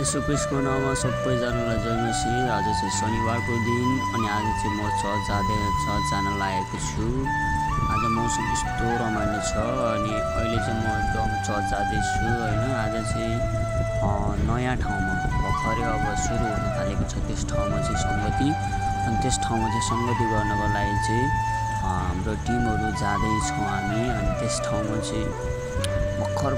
यसो क्रिस्टको नाममा सबैजनालाई जय मसीह। आज चाहिँ शनिबारको दिन अनि आज चाहिँ म चर्च जान लागेको छु। आज मौसम यस्तो रमाइलो छ अनि अहिले चाहिँ म एकदम चर्च जाँदैछु हैन। आज चाहिँ नयाँ ठाउँमा भर्खरै अब सुरु हुन थालेको छ। त्यस ठाउँमा चाहिँ संगति अनि त्यस ठाउँमा चाहिँ संगति गर्नको लागि चाहिँ हाम्रो टिमहरु जाँदैछौँ हामी। अनि त्यस ठाउँमा चाहिँ भर्खर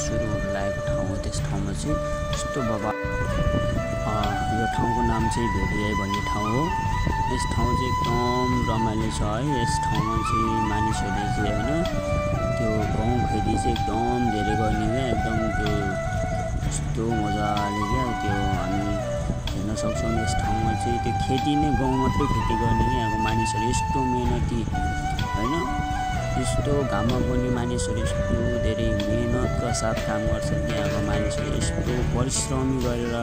सुरु हुन लागेको ठाउँ हो। त्यस ठाउँमा चाहिँ यस्तो बाबा यो ठाउँको नाम चाहिँ भेडियाई भन्ने ठाउँ हो। यस ठाउँ चाहिँ एकदम रमाइलो छ है। यस ठाउँमा चाहिँ मानिसहरूले चाहिँ हैन त्यो गाउँ खेती चाहिँ एकदम धेरै गर्ने क्या। एकदम त्यो यस्तो मजाले क्या त्यो हामी हेर्न सक्छौँ। यस ठाउँमा चाहिँ त्यो खेती नै गाउँ मात्रै खेती गर्ने क्या। यहाँको मानिसहरू यस्तो मेहनती हैन। यस्तो घाममा पनि मानिसहरू यस्तो धेरै मेहनतका साथ काम गर्छन्। यहाँको मानिसहरू यस्तो परिश्रमी गरेर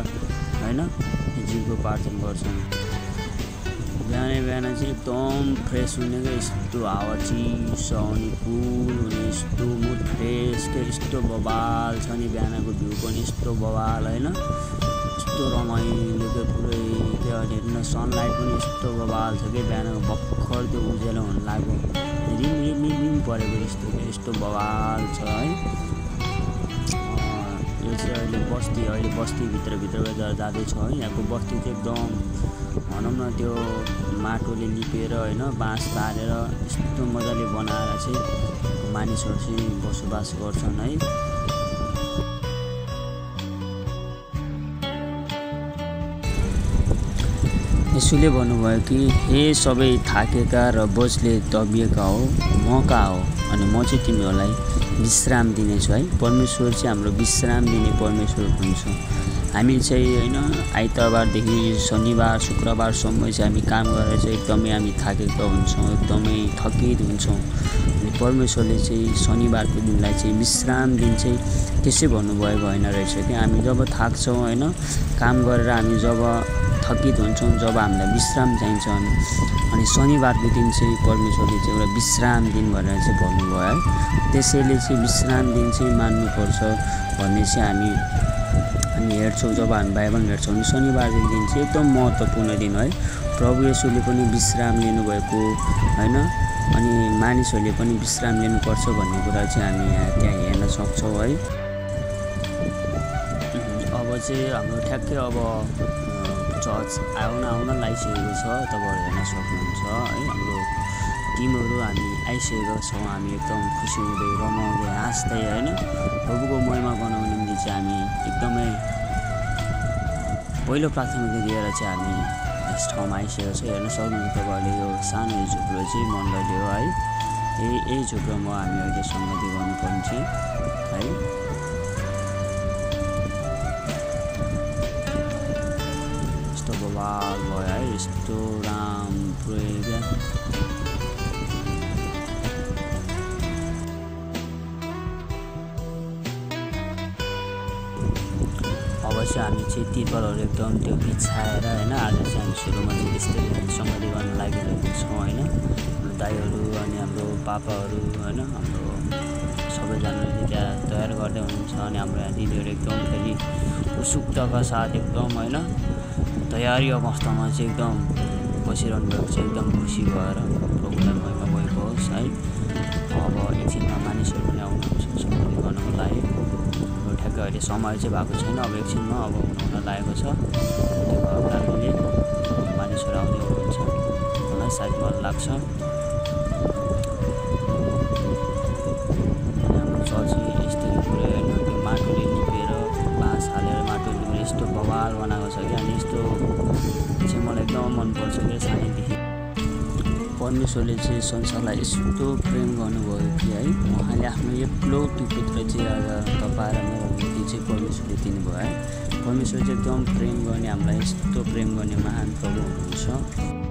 हैन जीविकोपार्जन गर्छन्। बिहान चाहिँ एकदम फ्रेस हुने क्या। यस्तो हावा चिसो अनि कुल हुने यस्तो मुड फ्रेस क्या। यस्तो बवाल छ नि बिहानको भ्यू पनि यस्तो बवाल हैन। यस्तो रमाइलो क्या पुरै क्या। अनि हेर्न सनलाइट पनि यस्तो बवाल छ कि बिहानको भर्खर त्यो उज्यालो हुन लाग्यो रिम परेको जस्तो क्या। यस्तो बवाल छ है। यो चाहिँ अहिले बस्तीभित्र जाँदैछ है। यहाँको बस्ती चाहिँ एकदम भनौँ न त्यो माटोले लिपेर हैन बाँस बारेर यस्तो मजाले बनाएर चाहिँ मानिसहरू चाहिँ बसोबास गर्छन् है। यसुले भन्नुभयो कि हे सबै थाकेका र बोझले दबिएका हो म कहाँ हो अनि म चाहिँ तिमीहरूलाई विश्राम दिनेछु है। परमेश्वर चाहिँ हाम्रो विश्राम दिने परमेश्वर हुनुहुन्छ। हामी चाहिँ हैन आइतबारदेखि शनिबार शुक्रबारसम्म चाहिँ हामी काम गरेर चाहिँ एकदमै हामी थाकेका हुन्छौँ, एकदमै थकित हुन्छौँ। अनि परमेश्वरले चाहिँ शनिबारको दिनलाई चाहिँ विश्राम दिन चाहिँ त्यसै भन्नुभएको होइन रहेछ कि। हामी जब थाक्छौँ हैन काम गरेर हामी जब थकित हुन्छौँ, जब हामीलाई विश्राम चाहिन्छ अनि शनिबारको दिन चाहिँ परमेश्वरले चाहिँ एउटा विश्राम दिन भनेर चाहिँ भन्नुभयो है। त्यसैले चाहिँ विश्राम दिन चाहिँ मान्नुपर्छ भन्ने चाहिँ हामी हेर्छौँ। जब हामी बाइबल हेर्छौँ भने शनिबारको दिन चाहिँ एकदम महत्त्वपूर्ण दिन है। प्रभु येशूले पनि विश्राम लिनुभएको हैन अनि मानिसहरूले पनि विश्राम लिनुपर्छ भन्ने कुरा चाहिँ हामी त्यहाँ हेर्न सक्छौँ है। अब चाहिँ हाम्रो ठ्याक्कै अब चर्च आउन लागिसकेको छ। तपाईँहरू हेर्न सक्नुहुन्छ है। हाम्रो टिमहरू हामी आइसकेका छौँ। हामी एकदम खुसी हुँदै रमाउँदै हाँस्दै हैन प्रभुको महिमा बनाउने निम्ति चाहिँ हामी एकदमै पहिलो प्राथमिकता दिएर चाहिँ हामी यस ठाउँमा आइसकेका छौँ। हेर्न सक्नुहुन्छ तपाईँहरूले यो सानो झुप्रो चाहिँ मण्डली हो है। यही झुप्रोमा हामी अहिले संगति गर्नुपर्छ है। बवाल भयो है। यस्तो राम्रो क्या। अब चाहिँ हामी चाहिँ तिरपालहरू एकदम त्यो बिछाएर हैन आज चाहिँ हामी सुरुमा चाहिँ त्यस्तै संगति गर्न लागिरहेको छौँ हैन। हाम्रो दाइहरू अनि हाम्रो पापाहरू हैन हाम्रो सबैजनाले चाहिँ त्यहाँ तयार गर्दै हुनुहुन्छ। अनि हाम्रो यहाँ दिदीहरू एकदम फेरि उत्सुकताका साथ एकदम हैन तयारी अवस्थामा चाहिँ एकदम बसिरहनु भएको छ। एकदम खुसी भएर प्रभुलाई महिमा भएको होस् है। अब एकछिनमा मानिसहरू पनि आउनुहुन्छ संगति गर्नको लागि। ठ्याक्कै अहिले समय चाहिँ भएको छैन। अब एकछिनमा अब हुन लागेको छ। त्यो कारणले मानिसहरू आउँदै हुनुहुन्छ मलाई सायद मलाई लाग्छ। हाम्रो चर्च यस्तै पुरै होइन त्यो माटोले लिपेर बाँस हालेर माटोले लिपेर यस्तो बवाल बनाएको छ क्या। अनि यस्तो चाहिँ मलाई एकदम मनपर्छ क्या सानैदेखि। परमेश्वरले चाहिँ संसारलाई यस्तो प्रेम गर्नुभयो कि है उहाँले आफ्नो एकलौटी पुत्र चाहिँ आज तपाईँ र मेरो निम्ति चाहिँ परमेश्वरले दिनुभयो है। परमेश्वर चाहिँ एकदम प्रेम गर्ने हामीलाई यस्तो प्रेम गर्ने महान प्रभु हुनुहुन्छ।